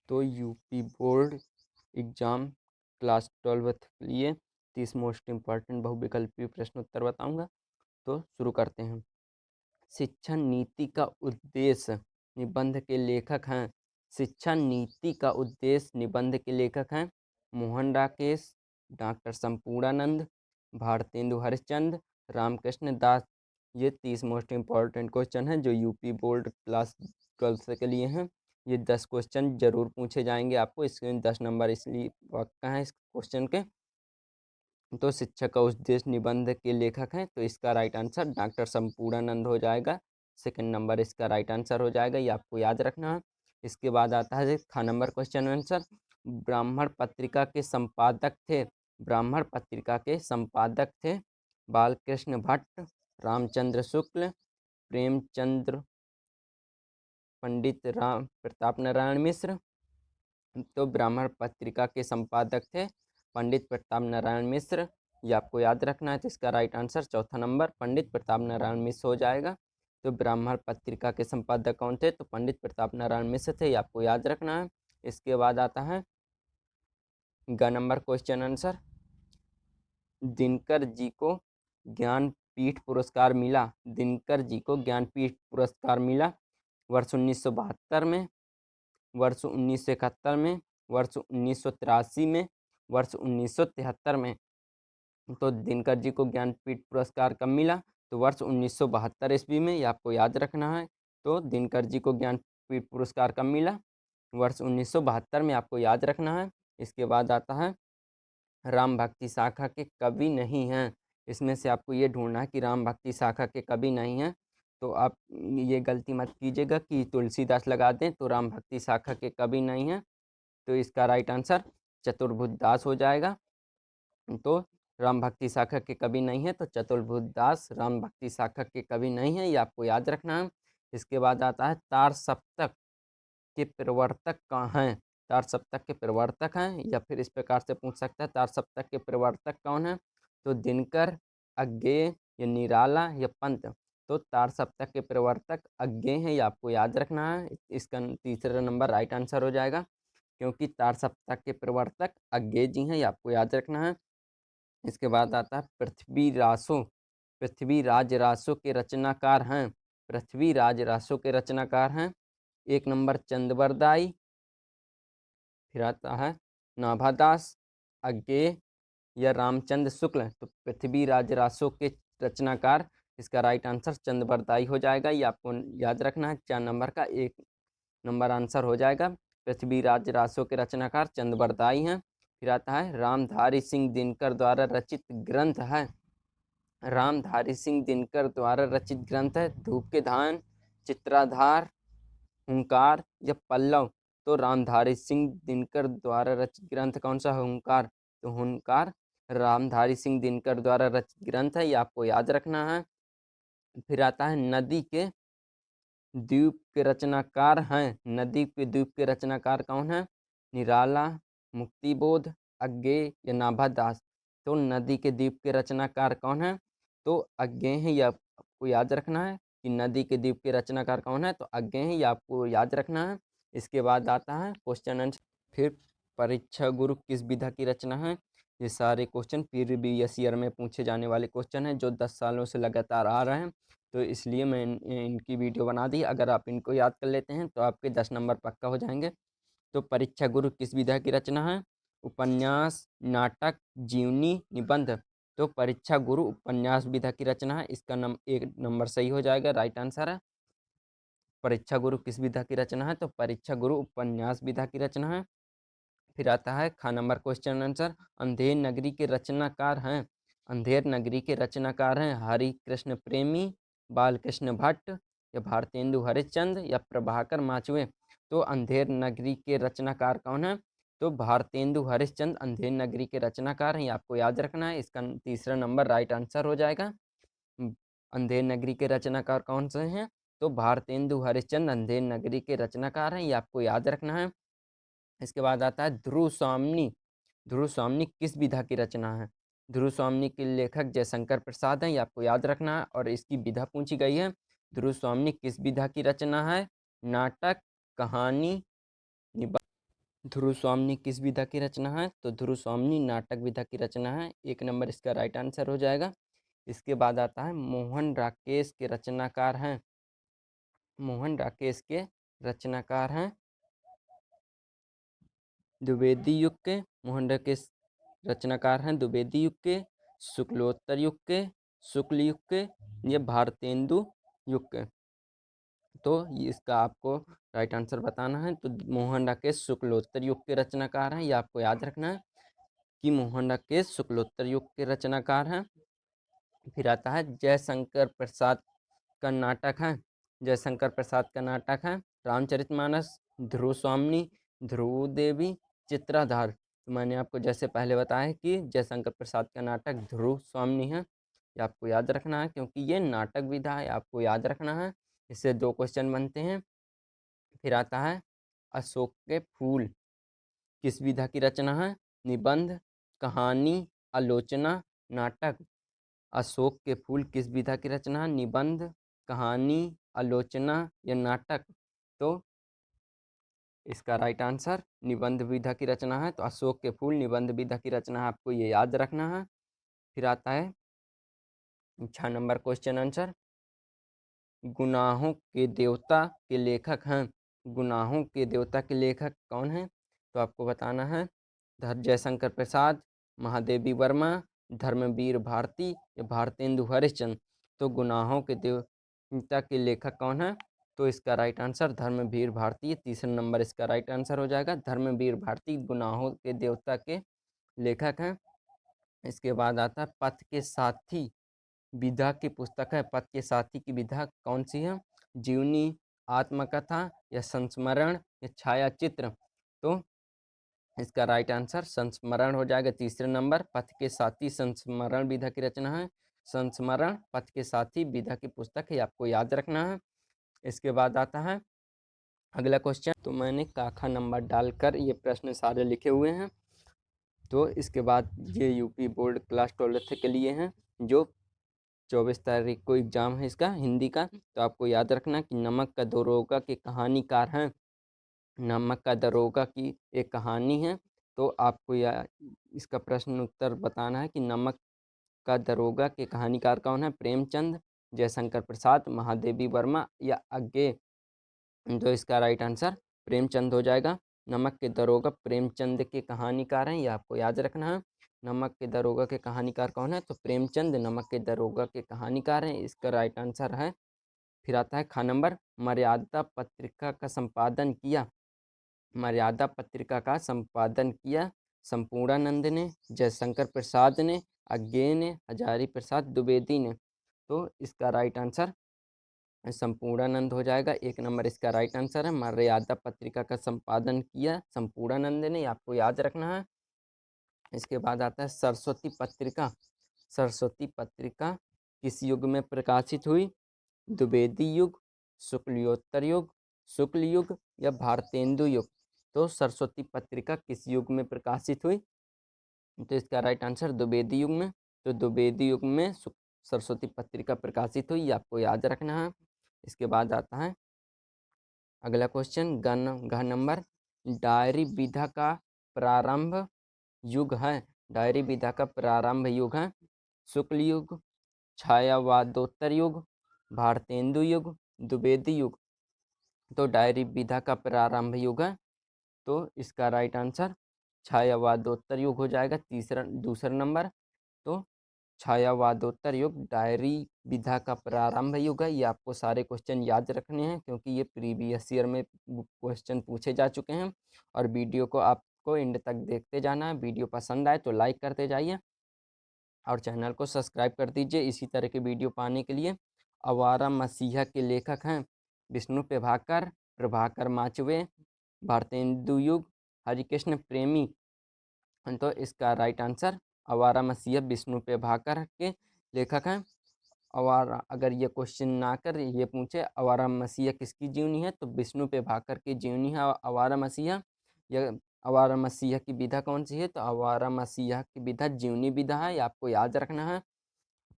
तो UP board exam class 12th के लिए 30 मोस्ट इम्पॉर्टेंट बहुविकल्पीय प्रश्न उत्तर बताऊंगा। तो शुरू करते हैं। शिक्षा नीति का उद्देश्य निबंध के लेखक हैं। शिक्षा नीति का उद्देश्य निबंध के लेखक हैं मोहन राकेश, डॉक्टर संपूर्णानंद, भारतेंदु हरिश्चंद्र, रामकृष्ण दास। ये 30 मोस्ट इम्पॉर्टेंट क्वेश्चन हैं जो यूपी बोर्ड क्लास 12 के लिए हैं। ये 10 क्वेश्चन जरूर पूछे जाएंगे आपको, इसके 10 नंबर इसलिए पक्का है इस क्वेश्चन के। तो शिक्षक का उद्देश्य निबंध के लेखक हैं, तो इसका राइट आंसर डॉक्टर संपूर्णानंद हो जाएगा। सेकंड नंबर इसका राइट आंसर हो जाएगा, ये आपको याद रखना है। इसके बाद आता है नंबर क्वेश्चन आंसर। ब्राह्मण पत्रिका के संपादक थे, ब्राह्मण पत्रिका के संपादक थे बालकृष्ण भट्ट, रामचंद्र शुक्ल, प्रेमचंद्र, पंडित राम प्रताप नारायण मिश्र। तो ब्राह्मण पत्रिका के संपादक थे पंडित प्रताप नारायण मिश्र, ये आपको याद रखना है। तो इसका राइट आंसर चौथा नंबर पंडित प्रताप नारायण मिश्र हो जाएगा। तो ब्राह्मण पत्रिका के संपादक कौन थे? तो पंडित प्रताप नारायण मिश्र थे, ये आपको याद रखना है। इसके बाद आता है number question answer. Dinkar ji को ज्ञानपीठ पुरस्कार मिला, दिनकर जी को ज्ञानपीठ पुरस्कार मिला वर्ष 1972 में, वर्ष 1971 में, वर्ष 1983 में, वर्ष 1973 में। तो दिनकर जी को ज्ञानपीठ पुरस्कार कब मिला? तो वर्ष 1972 ईस्वी में, ये आपको याद रखना है। तो दिनकर जी को ज्ञानपीठ पुरस्कार कब मिला? वर्ष 1972 में, आपको याद रखना है। इसके बाद आता है राम भक्ति शाखा के कवि नहीं हैं। इसमें से आपको ये ढूंढना है कि राम भक्ति शाखा के कवि नहीं हैं। तो आप ये गलती मत कीजिएगा कि तुलसीदास लगा दें, तो राम भक्ति शाखा के कवि नहीं हैं। तो इसका राइट आंसर चतुर्भुज दास हो जाएगा। तो राम भक्ति शाखा के कवि नहीं है, तो चतुर्भुज दास राम भक्ति शाखा के कवि नहीं है, ये आपको याद रखना है। इसके बाद आता है तार सप्तक के प्रवर्तक कहाँ हैं? तार सप्तक के प्रवर्तक हैं, या फिर इस प्रकार से पूछ सकता है तार सप्तक के प्रवर्तक कौन है? तो दिनकर, अज्ञेय, या निराला, या पंत। तो तार सप्तक के प्रवर्तक अज्ञेय हैं, ये आपको याद रखना है। इसका तीसरा नंबर राइट आंसर हो जाएगा, क्योंकि तार सप्तक के प्रवर्तक अज्ञेय जी हैं, ये आपको याद रखना है। इसके बाद आता है पृथ्वी रासो, पृथ्वीराज रासो के रचनाकार हैं, पृथ्वीराज रासो के रचनाकार हैं। एक नंबर चंदबरदाई, फिर आता है नाभादास, अज्ञेय, या रामचंद्र शुक्ल। तो पृथ्वीराज रासो के रचनाकार, इसका राइट आंसर चंदबरदाई हो जाएगा, ये आपको याद रखना है। 4 नंबर का 1 नंबर आंसर हो जाएगा। पृथ्वीराज रासो के रचनाकार चंदबरदाई हैं। फिर आता है रामधारी सिंह दिनकर द्वारा रचित ग्रंथ है, रामधारी सिंह दिनकर द्वारा रचित ग्रंथ है धूप के धान, चित्राधार, हुंकार, या पल्लव। तो रामधारी सिंह दिनकर द्वारा रचित ग्रंथ कौन सा है? हुंकार। तो हुंकार रामधारी सिंह दिनकर द्वारा रचित ग्रंथ है, ये आपको याद रखना है। फिर आता है नदी के द्वीप के रचनाकार हैं, नदी के द्वीप के रचनाकार कौन है? निराला, मुक्तिबोध, अज्ञेय, या नाभादास। तो नदी के द्वीप के रचनाकार कौन है? तो अज्ञेय है, ये आपको याद रखना है कि नदी के द्वीप के रचनाकार कौन है? तो अज्ञेय है, ये आपको याद रखना है। इसके बाद आता है क्वेश्चन आंसर। फिर परीक्षा गुरु किस विधा की रचना है? ये सारे क्वेश्चन प्रीवियस ईयर में पूछे जाने वाले क्वेश्चन हैं जो 10 सालों से लगातार आ रहे हैं, तो इसलिए मैं इनकी वीडियो बना दी। अगर आप इनको याद कर लेते हैं तो आपके 10 नंबर पक्का हो जाएंगे। तो परीक्षा गुरु किस विधा की रचना है? उपन्यास, नाटक, जीवनी, निबंध। तो परीक्षा गुरु उपन्यास विधा की रचना है, इसका 1 नंबर सही हो जाएगा, राइट आंसर है। परीक्षा गुरु किस विधा की रचना है? तो परीक्षा गुरु उपन्यास विधा की रचना है। फिर आता है number question answer. Andher Nagari के रचनाकार हैं, अंधेर नगरी के रचनाकार हैं हरि कृष्ण प्रेमी, बालकृष्ण भट्ट, या भारतेंदु हरिश्चंद्र, या प्रभाकर माचवे। तो अंधेर नगरी के रचनाकार कौन है? तो भारतेंदु हरिश्चंद्र अंधेर नगरी के रचनाकार हैं, ये आपको याद रखना है। इसका तीसरा नंबर राइट आंसर हो जाएगा। अंधेर नगरी के रचनाकार कौन से हैं? तो भारतेंदु हरिश्चंद्र अंधेर नगरी के रचनाकार हैं, ये आपको याद रखना है। इसके बाद आता है ध्रुव स्वामिनी, ध्रुव स्वामिनी किस विधा की रचना है? ध्रुव स्वामिनी के लेखक जयशंकर प्रसाद हैं, ये आपको याद रखना है। और इसकी विधा पूछी गई है, ध्रुव स्वामिनी किस विधा की रचना है? नाटक, कहानी, निबंध। ध्रुव स्वामिनी किस विधा की रचना है? तो ध्रुव स्वामिनी नाटक विधा की रचना है। 1 नंबर इसका राइट आंसर हो जाएगा। इसके बाद आता है मोहन राकेश के रचनाकार हैं। मोहन राकेश के रचनाकार हैं द्विवेदी युग के। मोहन राकेश रचनाकार हैं द्विवेदी युग के, शुक्लोत्तर युग के, शुक्ल युग के या भारतेंदु युग के। तो इसका आपको राइट आंसर बताना है। तो मोहन राकेश शुक्लोत्तर युग के रचनाकार हैं, ये आपको याद रखना है कि मोहन राकेश शुक्लोत्तर युग के रचनाकार हैं। फिर आता है जयशंकर प्रसाद का नाटक है। जयशंकर प्रसाद का नाटक है रामचरितमानस, ध्रुव स्वामिनी, ध्रुव देवी, चित्राधार। तो मैंने आपको जैसे पहले बताया कि जयशंकर प्रसाद का नाटक ध्रुव स्वामिनी है, ये आपको याद रखना है क्योंकि ये नाटक विधा है, आपको याद रखना है। इससे 2 क्वेश्चन बनते हैं। फिर आता है अशोक के फूल किस विधा की रचना है? निबंध, कहानी, आलोचना, नाटक। अशोक के फूल किस विधा की रचना है? निबंध, कहानी, आलोचना या नाटक। तो इसका राइट आंसर निबंध विधा की रचना है। तो अशोक के फूल निबंध विधा की रचना है, आपको ये याद रखना है। फिर आता है 6 नंबर क्वेश्चन आंसर। गुनाहों के देवता के लेखक हैं। गुनाहों के देवता के लेखक कौन हैं? तो आपको बताना है जयशंकर प्रसाद, महादेवी वर्मा, धर्मवीर भारती या भारतेंदु हरिश्चंद्र। तो गुनाहों के देवता के लेखक कौन है? तो इसका right answer Dharamvir Bharati, 3 number इसका राइट आंसर हो जाएगा। धर्मवीर भारती गुनाहों के देवता के लेखक हैं। इसके बाद आता है पथ के साथी विधा की पुस्तक है। पथ के साथी की विधा कौन सी है? जीवनी, आत्मकथा या संस्मरण या छाया चित्र। तो इसका राइट आंसर संस्मरण हो जाएगा। 3 नंबर पथ के साथी संस्मरण विधा की रचना है। संस्मरण पथ के साथी विधा की पुस्तक है, आपको याद रखना है। इसके बाद आता है अगला क्वेश्चन। तो मैंने काखा नंबर डालकर ये प्रश्न सारे लिखे हुए हैं। तो इसके बाद ये यूपी बोर्ड क्लास 12th के लिए हैं, जो 24 तारीख को एग्जाम है इसका हिंदी का। तो आपको याद रखना कि नमक का दरोगा के कहानीकार हैं। नमक का दरोगा की एक कहानी है। तो आपको इसका प्रश्न उत्तर बताना है कि नमक का दरोगा के कहानीकार कौन है? प्रेमचंद, जयशंकर प्रसाद, महादेवी वर्मा या अज्ञे। तो इसका राइट आंसर प्रेमचंद हो जाएगा। नमक के दरोगा प्रेमचंद के कहानीकार हैं, ये आपको याद रखना है। नमक के दरोगा के कहानीकार कौन है? तो प्रेमचंद नमक के दरोगा के कहानीकार हैं, इसका राइट आंसर है। फिर आता है खा नंबर मर्यादा पत्रिका का संपादन किया। मर्यादा पत्रिका का संपादन किया संपूर्णानंद ने, जयशंकर प्रसाद ने, अज्ञे ने, हजारी प्रसाद द्विवेदी ने। तो इसका राइट आंसर संपूर्णानंद हो जाएगा। 1 नंबर इसका राइट आंसर है। मर्यादा पत्रिका का संपादन किया संपूर्णानंद ने, आपको याद रखना है। इसके बाद आता है सरस्वती पत्रिका। सरस्वती पत्रिका किस युग में प्रकाशित हुई? द्विवेदी युग, शुक्लियोत्तर युग, शुक्ल युग या भारतेंदु युग। तो सरस्वती पत्रिका किस युग में प्रकाशित हुई? तो इसका राइट आंसर द्विवेदी युग में। तो द्विवेदी युग में सरस्वती पत्रिका प्रकाशित हुई, आपको याद रखना है। इसके बाद आता है अगला क्वेश्चन घ नंबर डायरी विधा का प्रारंभ युग है। डायरी विधा का प्रारंभ युग है शुक्ल युग, छायावादोत्तर युग, भारतेंदु युग, द्विवेदी युग। तो डायरी विधा का प्रारंभ युग है। तो इसका राइट आंसर छायावादोत्तर युग हो जाएगा। 2 नंबर। तो छायावादोत्तर युग डायरी विधा का प्रारंभ युग है, ये आपको सारे क्वेश्चन याद रखने हैं क्योंकि ये प्रीवियस ईयर में क्वेश्चन पूछे जा चुके हैं। और वीडियो को आपको एंड तक देखते जाना है। वीडियो पसंद आए तो लाइक करते जाइए और चैनल को सब्सक्राइब कर दीजिए इसी तरह के वीडियो पाने के लिए। आवारा मसीहा के लेखक हैं विष्णु प्रभाकर, प्रभाकर माचवे, भारतेंदु युग, हरिकृष्ण प्रेमी। तो इसका राइट आंसर आवारा मसीहा विष्णु प्रभाकर के लेखक हैं। आवारा अगर ये क्वेश्चन ना कर ये पूछे आवारा मसीहा किसकी जीवनी है, तो विष्णु प्रभाकर की जीवनी है आवारा मसीहा। यह आवारा मसीहा की विधा कौन सी है? तो आवारा मसीहा की विधा जीवनी विधा है, ये आपको याद रखना है।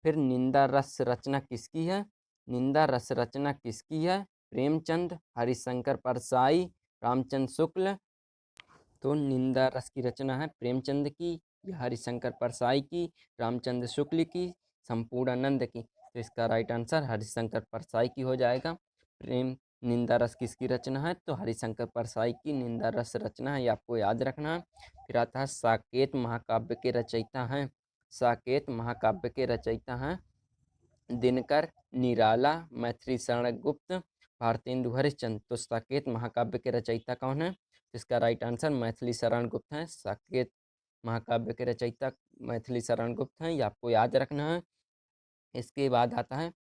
फिर निंदा रस रचना किसकी है? निंदा रस रचना किसकी है? प्रेमचंद, हरिशंकर परसाई, रामचंद्र शुक्ल तो निंदा रस की रचना है प्रेमचंद की, बिहारी शंकर परसाई की, रामचंद्र शुक्ल की, संपूर्णानंद की। तो इसका राइट आंसर हरिशंकर परसाई की हो जाएगा। प्रेम निंदा रस किसकी रचना है? तो हरिशंकर परसाई की निंदा रस रचना है, ये आपको याद रखना है। फिर आता है साकेत महाकाव्य के रचयिता हैं। साकेत महाकाव्य के रचयिता हैं दिनकर, निराला, मैथिली शरण गुप्त, भारतेंदु हरिश्चंद्र। तो साकेत महाकाव्य के रचयिता कौन है? इसका राइट आंसर मैथिली शरण गुप्त हैं। साकेत महाकाव्य के रचयिता मैथिली शरण गुप्त हैं, ये आपको याद रखना है। इसके बाद आता है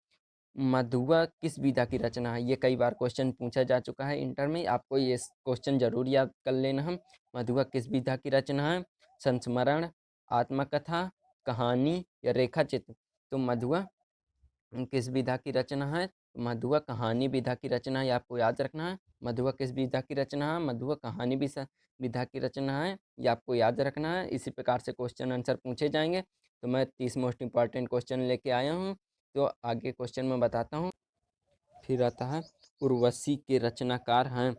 मधुआ किस विधा की रचना है? ये कई बार क्वेश्चन पूछा जा चुका है इंटर में, आपको ये क्वेश्चन जरूर याद कर लेना हम। मधुआ किस विधा की रचना है? संस्मरण, आत्मकथा, कहानी या रेखा चित्र। तो मधुआ किस विधा की रचना है? मधुआ कहानी विधा की रचना है, ये आपको याद रखना है। मधुआ किस विधा की रचना है? मधुआ कहानी विधा की रचना है, ये आपको याद रखना है। इसी प्रकार से क्वेश्चन आंसर पूछे जाएंगे। तो मैं 30 मोस्ट इंपॉर्टेंट क्वेश्चन लेके आया हूँ, तो आगे क्वेश्चन में बताता हूँ। फिर आता है उर्वशी के रचनाकार हैं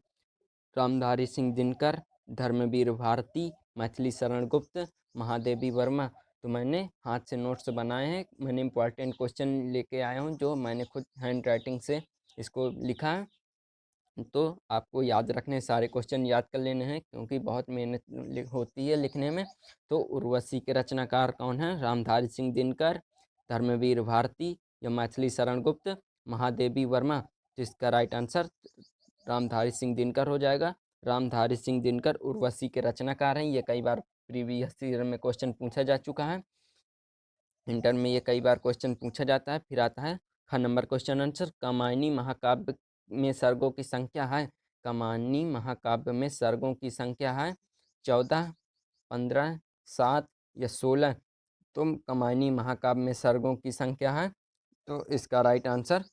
रामधारी सिंह दिनकर, धर्मवीर भारती, मैथिली शरण गुप्त, महादेवी वर्मा। तो मैंने हाथ से नोट्स बनाए हैं, मैंने इंपॉर्टेंट क्वेश्चन लेके आया हूँ जो मैंने खुद हैंड राइटिंग से इसको लिखा है। तो आपको याद रखने सारे क्वेश्चन याद कर लेने हैं, क्योंकि बहुत मेहनत होती है लिखने में। तो उर्वशी के रचनाकार कौन है? रामधारी सिंह दिनकर, धर्मवीर भारती या मैथिली शरण गुप्त, महादेवी वर्मा। तो इसका राइट आंसर रामधारी सिंह दिनकर हो जाएगा। रामधारी सिंह दिनकर उर्वशी के रचनाकार हैं, ये कई बार प्रीवियस ईयर में क्वेश्चन पूछा जा चुका है। इंटर में ये कई बार क्वेश्चन पूछा जाता है। फिर आता है ख नंबर क्वेश्चन आंसर, कमायनी महाकाव्य में सर्गों की संख्या है। कमायनी महाकाव्य में सर्गों की संख्या है 14, 15, 7 या 16। तो कमायनी महाकाव्य में सर्गों की संख्या है, तो इसका राइट आंसर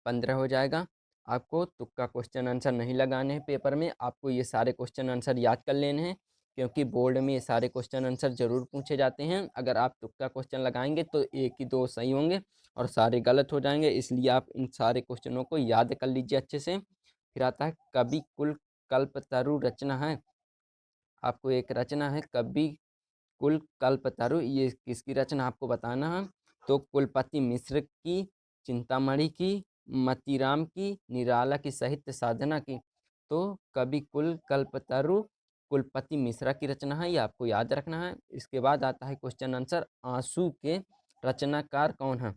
15 हो जाएगा। आपको तुक्का क्वेश्चन आंसर नहीं लगाने हैं पेपर में, आपको ये सारे क्वेश्चन आंसर याद कर लेने हैं, क्योंकि बोर्ड में ये सारे क्वेश्चन आंसर जरूर पूछे जाते हैं। अगर आप तुक्का क्वेश्चन लगाएंगे तो एक ही दो सही होंगे और सारे गलत हो जाएंगे, इसलिए आप इन सारे क्वेश्चनों को याद कर लीजिए अच्छे से। फिर आता है कवि कुल कल्पतरु रचना है। आपको एक रचना है कवि कुल कल्पतरु, ये किसकी रचना आपको बताना है? तो कुलपति मिश्र की, चिंतामणि की, मतीराम की, निराला की, साहित्य साधना की। तो कवि कुल कल्पतरु कुलपति मिश्रा की रचना है, ये आपको याद रखना है। इसके बाद आता है क्वेश्चन आंसर, आंसू के रचनाकार कौन है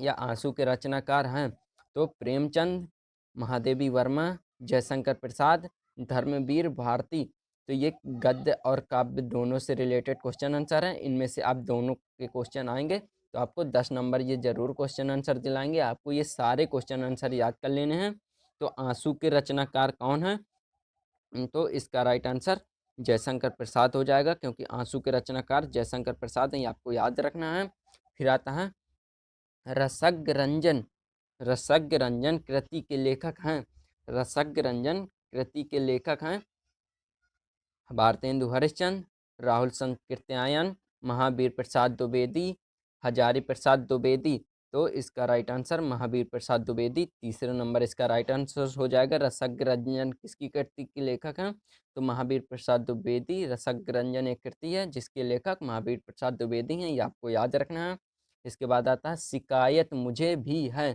या आंसू के रचनाकार हैं? तो प्रेमचंद, महादेवी वर्मा, जयशंकर प्रसाद, धर्मवीर भारती। तो ये गद्य और काव्य दोनों से रिलेटेड क्वेश्चन आंसर हैं, इनमें से आप दोनों के क्वेश्चन आएंगे तो आपको 10 नंबर ये जरूर क्वेश्चन आंसर दिलाएंगे। आपको ये सारे क्वेश्चन आंसर याद कर लेने हैं। तो आंसू के रचनाकार कौन है? तो इसका राइट आंसर जयशंकर प्रसाद हो जाएगा, क्योंकि आंसू के रचनाकार जयशंकर प्रसाद हैं, ये आपको याद रखना है। फिर आता है रसज्ञ रंजन। रसज्ञ रंजन कृति के लेखक हैं। रसज्ञ रंजन कृति के लेखक हैं भारतेंदु हरिश्चंद्र, राहुल संकृत्यायन, महावीर प्रसाद द्विवेदी, हजारी प्रसाद द्विवेदी। तो इसका राइट आंसर महावीर प्रसाद द्विवेदी, तीसरा नंबर इसका राइट आंसर हो जाएगा। रसज्ञ रंजन किसकी कृति के लेखक हैं? तो महावीर प्रसाद द्विवेदी। रसज्ञ रंजन एक कृति है जिसके लेखक महावीर प्रसाद द्विवेदी हैं, ये आपको याद रखना है। इसके बाद आता है शिकायत मुझे भी है।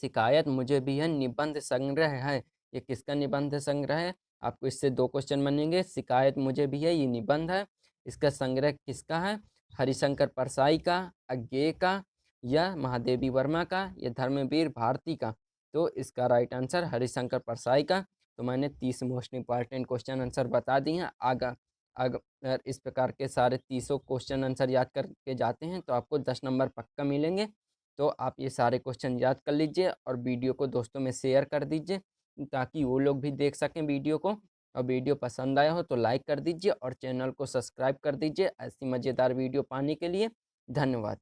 शिकायत मुझे भी है निबंध संग्रह है, ये किसका निबंध संग्रह है? आपको इससे दो क्वेश्चन बनेंगे। शिकायत मुझे भी है ये निबंध है, इसका संग्रह किसका है? हरिशंकर परसाई का, अज्ञेय का, या महादेवी वर्मा का, या धर्मवीर भारती का। तो इसका राइट आंसर हरिशंकर परसाई का। तो मैंने 30 मोस्ट इंपॉर्टेंट क्वेश्चन आंसर बता दिए हैं। अगर इस प्रकार के सारे 30 क्वेश्चन आंसर याद करके जाते हैं तो आपको 10 नंबर पक्का मिलेंगे। तो आप ये सारे क्वेश्चन याद कर लीजिए और वीडियो को दोस्तों में शेयर कर दीजिए, ताकि वो लोग भी देख सकें वीडियो को। और वीडियो पसंद आया हो तो लाइक कर दीजिए और चैनल को सब्सक्राइब कर दीजिए ऐसी मज़ेदार वीडियो पाने के लिए। धन्यवाद।